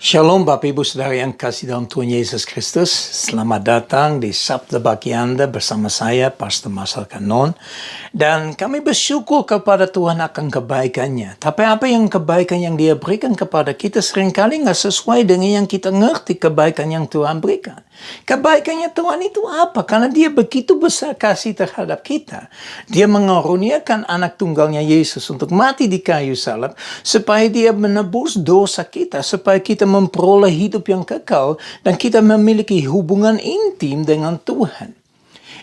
Shalom Bapak Ibu Saudara yang kasih dalam Tuhan Yesus Kristus. Selamat datang di Sabda Bagi Anda bersama saya, Pastor Marcel Kanon. Dan kami bersyukur kepada Tuhan akan kebaikannya. Tapi apa yang kebaikan yang Dia berikan kepada kita seringkali nggak sesuai dengan yang kita ngerti kebaikan yang Tuhan berikan. Kebaikannya Tuhan itu apa? Karena Dia begitu besar kasih terhadap kita. Dia mengaruniakan anak tunggalnya Yesus untuk mati di kayu salib supaya Dia menebus dosa kita, supaya kita memperoleh hidup yang kekal dan kita memiliki hubungan intim dengan Tuhan.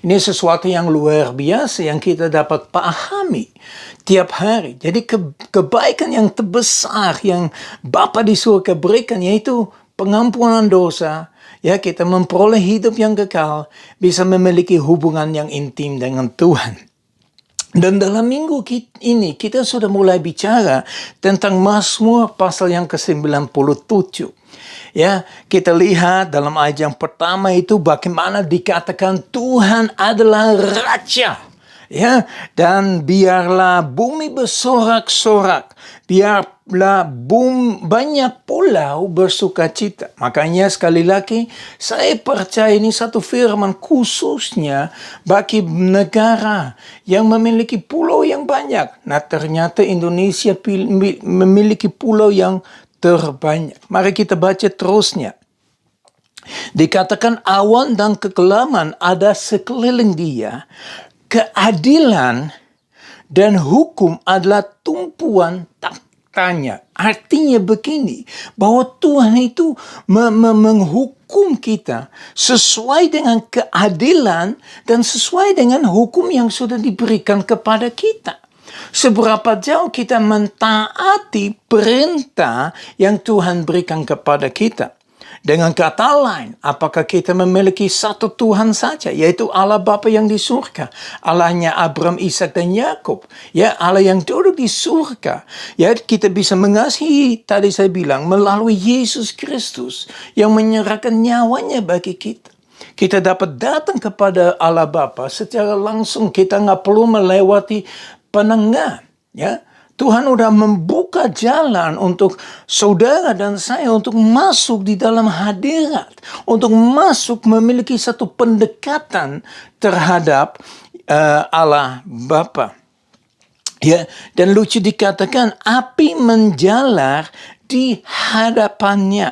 Ini sesuatu yang luar biasa yang kita dapat pahami tiap hari. Jadi kebaikan yang terbesar yang Bapa di surga berikan yaitu pengampunan dosa. Ya, kita memperoleh hidup yang kekal, bisa memiliki hubungan yang intim dengan Tuhan. Dan dalam minggu ini kita sudah mulai bicara tentang Mazmur pasal yang ke-97. Ya, kita lihat dalam ayat yang pertama itu bagaimana dikatakan Tuhan adalah Raja. Ya, dan biarlah bumi bersorak-sorak, biarlah banyak pulau bersukacita. Makanya sekali lagi saya percaya ini satu firman khususnya bagi negara yang memiliki pulau yang banyak. Nah, ternyata Indonesia memiliki pulau yang terbanyak. Mari kita baca terusnya. Dikatakan awan dan kekelaman ada sekeliling Dia. Keadilan dan hukum adalah tumpuan taktanya. Artinya begini, bahwa Tuhan itu menghukum kita sesuai dengan keadilan dan sesuai dengan hukum yang sudah diberikan kepada kita. Seberapa jauh kita mentaati perintah yang Tuhan berikan kepada kita. Dengan kata lain, apakah kita memiliki satu Tuhan saja, yaitu Allah Bapa yang di surga, Allahnya Abraham, Ishak dan Yakub, ya Allah yang duduk di surga. Ya, kita bisa mengasihi, tadi saya bilang, melalui Yesus Kristus yang menyerahkan nyawanya bagi kita. Kita dapat datang kepada Allah Bapa secara langsung, kita nggak perlu melewati penengah, ya. Tuhan udah membuka jalan untuk saudara dan saya untuk masuk di dalam hadirat, untuk masuk memiliki satu pendekatan terhadap Allah Bapa. Ya, dan lucu dikatakan api menjalar di hadapannya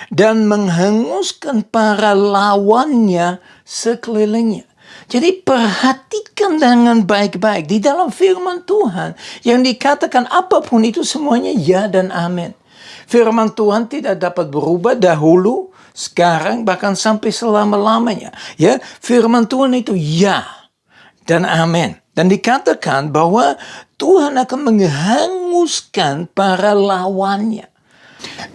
dan menghanguskan para lawannya sekelilingnya. Jadi perhatikan dengan baik-baik di dalam firman Tuhan yang dikatakan apapun itu semuanya ya dan amin. Firman Tuhan tidak dapat berubah dahulu, sekarang, bahkan sampai selama-lamanya. Ya, firman Tuhan itu ya dan amin. Dan dikatakan bahwa Tuhan akan menghanguskan para lawannya.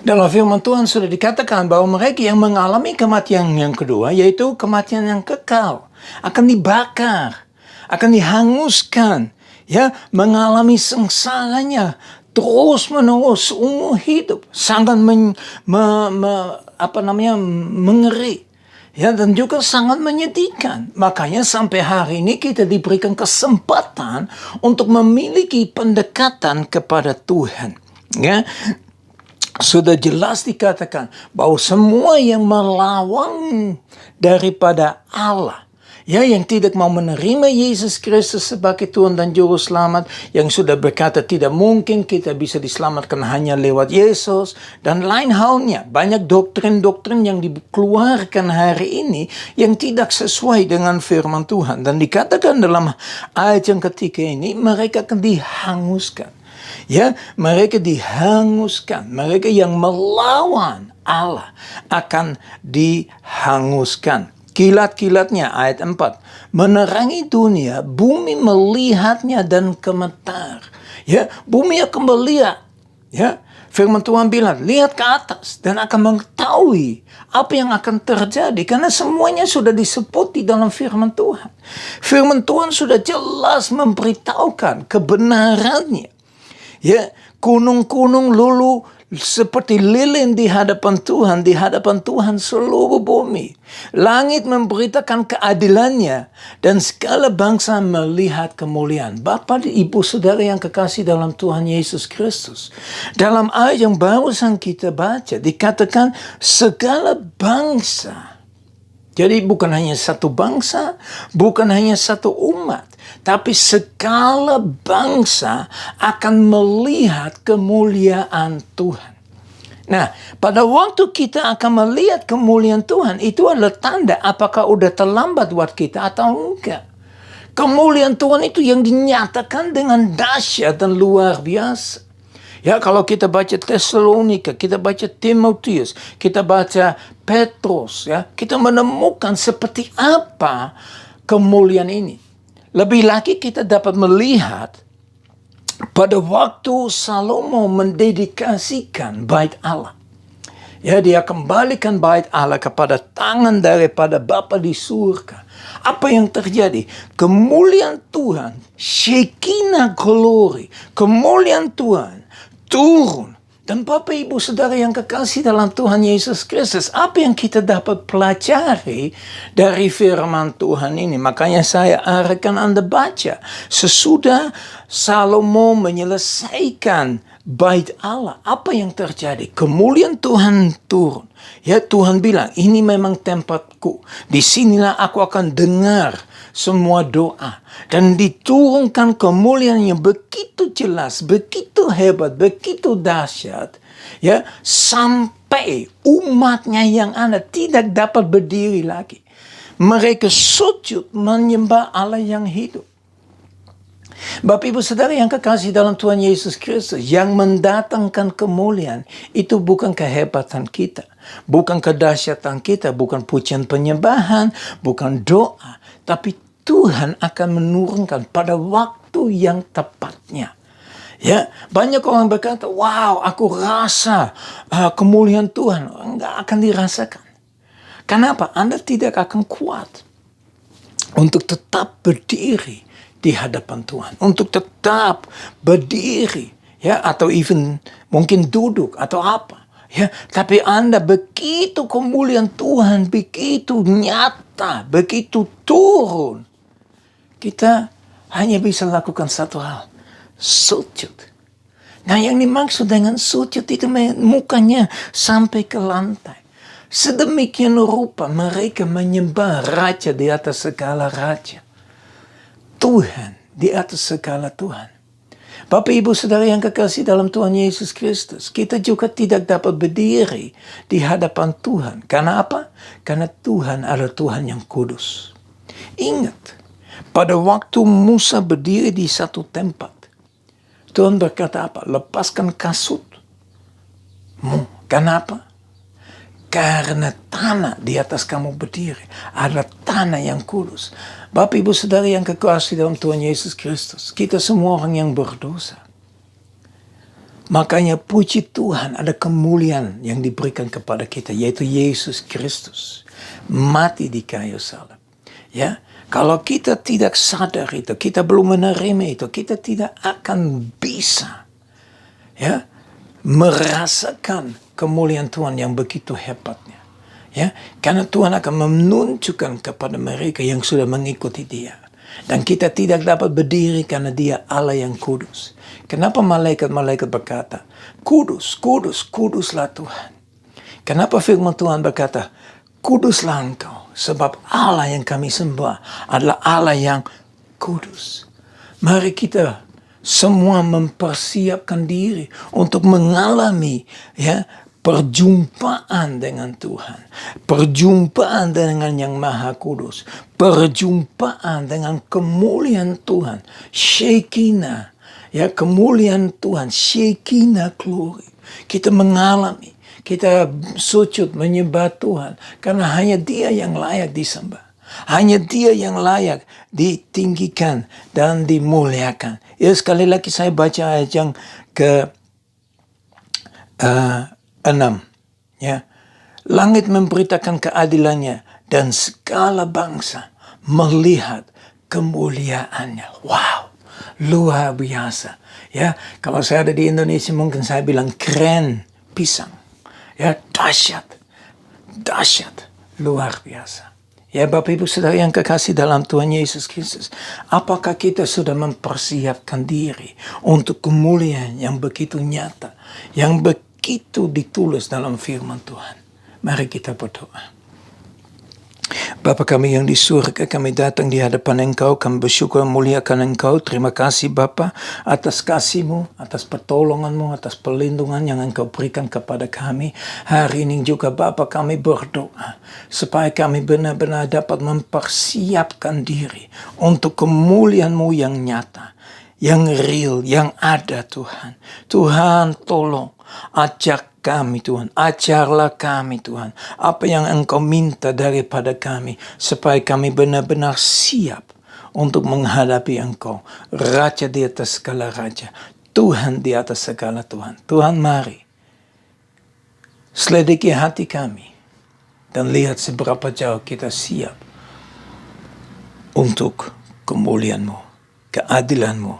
Dalam firman Tuhan sudah dikatakan bahwa mereka yang mengalami kematian yang kedua, yaitu kematian yang kekal, akan dibakar, akan dihanguskan, ya, mengalami sengsaranya terus menerus seumur hidup, sangat mengeri, ya, dan juga sangat menyedihkan. Makanya sampai hari ini kita diberikan kesempatan untuk memiliki pendekatan kepada Tuhan, ya. Sudah jelas dikatakan bahwa semua yang melawan daripada Allah, ya, yang tidak mau menerima Yesus Kristus sebagai Tuhan dan Juru Selamat, yang sudah berkata tidak mungkin kita bisa diselamatkan hanya lewat Yesus, dan lain halnya. Banyak doktrin-doktrin yang dikeluarkan hari ini yang tidak sesuai dengan firman Tuhan. Dan dikatakan dalam ayat yang ketiga ini, mereka akan dihanguskan. Ya, mereka dihanguskan. Mereka yang melawan Allah akan dihanguskan. Kilat-kilatnya ayat 4. Menerangi dunia, bumi melihatnya dan gemetar. Ya, bumi akan melihat. Ya, firman Tuhan bilang, lihat ke atas dan akan mengetahui apa yang akan terjadi. Karena semuanya sudah disebut di dalam firman Tuhan. Firman Tuhan sudah jelas memberitahukan kebenarannya. Ya, gunung-gunung luluh seperti lilin di hadapan Tuhan seluruh bumi. Langit memberitakan keadilannya, dan segala bangsa melihat kemuliaan. Bapak, Ibu, Saudara yang kekasih dalam Tuhan Yesus Kristus, dalam ayat yang barusan kita baca, dikatakan segala bangsa. Jadi bukan hanya satu bangsa, bukan hanya satu umat, tapi segala bangsa akan melihat kemuliaan Tuhan. Nah, pada waktu kita akan melihat kemuliaan Tuhan, itu adalah tanda apakah udah terlambat buat kita atau enggak. Kemuliaan Tuhan itu yang dinyatakan dengan dahsyat dan luar biasa. Ya, kalau kita baca Tesalonika, kita baca Timotius, kita baca Petrus, ya, kita menemukan seperti apa kemuliaan ini. Lebih lagi kita dapat melihat pada waktu Salomo mendedikasikan bait Allah. Ya, dia kembalikan bait Allah kepada tangan daripada Bapa di surga. Apa yang terjadi? Kemuliaan Tuhan, Shekinah glory, kemuliaan Tuhan turun. Dan Bapak, Ibu, Saudara yang kekasih dalam Tuhan Yesus Kristus, apa yang kita dapat pelajari dari firman Tuhan ini? Makanya saya arahkan Anda baca. Sesudah Salomo menyelesaikan bait Allah, apa yang terjadi? Kemuliaan Tuhan turun. Ya, Tuhan bilang, ini memang tempatku. Disinilah aku akan dengar semua doa. Dan diturunkan kemuliaan yang begitu jelas, begitu hebat, begitu dahsyat. Ya, sampai umatnya yang ada tidak dapat berdiri lagi. Mereka sujud menyembah Allah yang hidup. Bapak, Ibu, Saudara yang kekasih dalam Tuhan Yesus Kristus, yang mendatangkan kemuliaan itu bukan kehebatan kita, bukan kedahsyatan kita, bukan pujian penyembahan, bukan doa, tapi Tuhan akan menurunkan pada waktu yang tepatnya. Ya, banyak orang berkata, wow, aku rasa kemuliaan Tuhan. Enggak akan dirasakan. Kenapa? Anda tidak akan kuat untuk tetap berdiri di hadapan Tuhan, untuk tetap berdiri, ya, atau even mungkin duduk atau apa, ya. Tapi Anda begitu kemuliaan Tuhan begitu nyata, begitu turun, kita hanya bisa lakukan satu hal, sujud. Nah, yang dimaksud dengan sujud itu mukanya sampai ke lantai. Sedemikian rupa mereka menyembah Raja di atas segala raja, Tuhan di atas segala Tuhan. Bapak, Ibu, Saudara yang kekasih dalam Tuhan Yesus Kristus, kita juga tidak dapat berdiri di hadapan Tuhan. Karena apa? Karena Tuhan adalah Tuhan yang kudus. Ingat, pada waktu Musa berdiri di satu tempat, Tuhan berkata apa? Lepaskan kasutmu. Kenapa? Karena tanah di atas kamu berdiri adalah tanah yang kudus. Bapak, Ibu, Saudara yang kekasih dalam Tuhan Yesus Kristus, kita semua orang yang berdosa. Makanya puji Tuhan, ada kemuliaan yang diberikan kepada kita, yaitu Yesus Kristus mati di kayu salib. Ya, kalau kita tidak sadar itu, kita belum menerima itu, kita tidak akan bisa, ya, merasakan kemuliaan Tuhan yang begitu hebatnya. Ya, karena Tuhan akan menunjukkan kepada mereka yang sudah mengikuti Dia. Dan kita tidak dapat berdiri karena Dia Allah yang kudus. Kenapa malaikat-malaikat berkata, kudus, kudus, kuduslah Tuhan. Kenapa firman Tuhan berkata, kuduslah Engkau, sebab Allah yang kami sembah adalah Allah yang kudus. Mari kita semua mempersiapkan diri untuk mengalami, ya, perjumpaan dengan Tuhan, perjumpaan dengan Yang Maha Kudus, perjumpaan dengan kemuliaan Tuhan, Shekinah, ya, kemuliaan Tuhan, Shekinah glory. Kita mengalami, kita sujud menyembah Tuhan, karena hanya Dia yang layak disembah. Hanya Dia yang layak ditinggikan dan dimuliakan. Ya, sekali lagi saya baca ayat yang ke-6. Ya. Langit memberitakan keadilannya dan segala bangsa melihat kemuliaannya. Wow, luar biasa. Ya, kalau saya ada di Indonesia mungkin saya bilang keren pisang. Ya, dahsyat, luar biasa. Ya Bapak Ibu Saudara yang kekasih dalam Tuhan Yesus Kristus, apakah kita sudah mempersiapkan diri untuk kemuliaan yang begitu nyata, yang begitu ditulis dalam firman Tuhan? Mari kita berdoa. Bapa kami yang di surga, kami datang di hadapan Engkau, kami bersyukur muliakan Engkau. Terima kasih Bapa atas kasih-Mu, atas pertolongan-Mu, atas perlindungan yang Engkau berikan kepada kami. Hari ini juga Bapa kami berdoa supaya kami benar-benar dapat mempersiapkan diri untuk kemuliaan-Mu yang nyata, yang real, yang ada Tuhan. Tuhan tolong ajak kami Tuhan, ajarlah kami Tuhan, apa yang Engkau minta daripada kami, supaya kami benar-benar siap untuk menghadapi Engkau, Raja di atas segala Raja, Tuhan di atas segala Tuhan. Tuhan mari, selidiki hati kami, dan lihat seberapa jauh kita siap untuk kemuliaan-Mu, keadilan-Mu.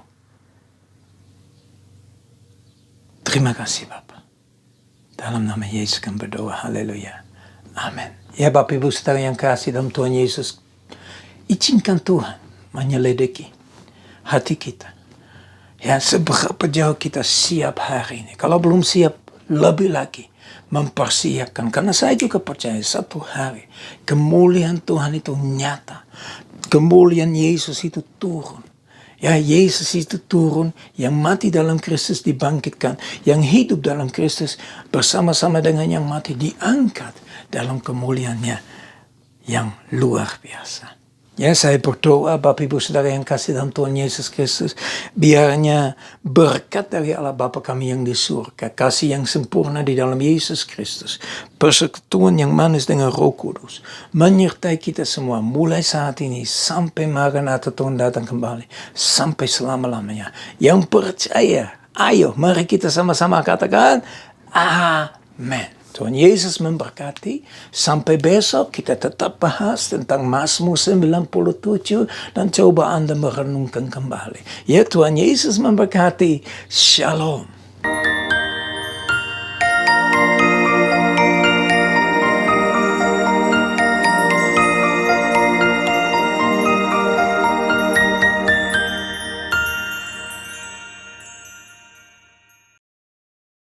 Terima kasih Bapa. Dalam nama Yesus kami berdoa. Haleluya. Amin. Ya Bapak Ibu Saudara yang kasih dalam Tuhan Yesus, izinkan Tuhan menyelidiki hati kita. Ya, seberapa jauh kita siap hari ini. Kalau belum siap, lebih lagi mempersiapkan. Karena saya juga percaya satu hari kemuliaan Tuhan itu nyata. Kemuliaan Yesus itu turun. Ya, Yesus itu turun, yang mati dalam Kristus dibangkitkan, yang hidup dalam Kristus bersama-sama dengan yang mati diangkat dalam kemuliaannya yang luar biasa. Ya, saya berdoa Bapak Ibu Saudara yang kasih dalam Tuhan Yesus Kristus, biarnya berkat dari Allah Bapa kami yang di surga, kasih yang sempurna di dalam Yesus Kristus, persekutuan yang manis dengan Roh Kudus, menyertai kita semua mulai saat ini sampai Maranatha Tuhan datang kembali, sampai selama-lamanya. Yang percaya, ayo mari kita sama-sama katakan, Amin. Tuhan Yesus memberkati. Sampai besok kita tetap bahas tentang Mazmur 97 dan coba Anda merenungkan kembali. Ya, Tuhan Yesus memberkati. Shalom.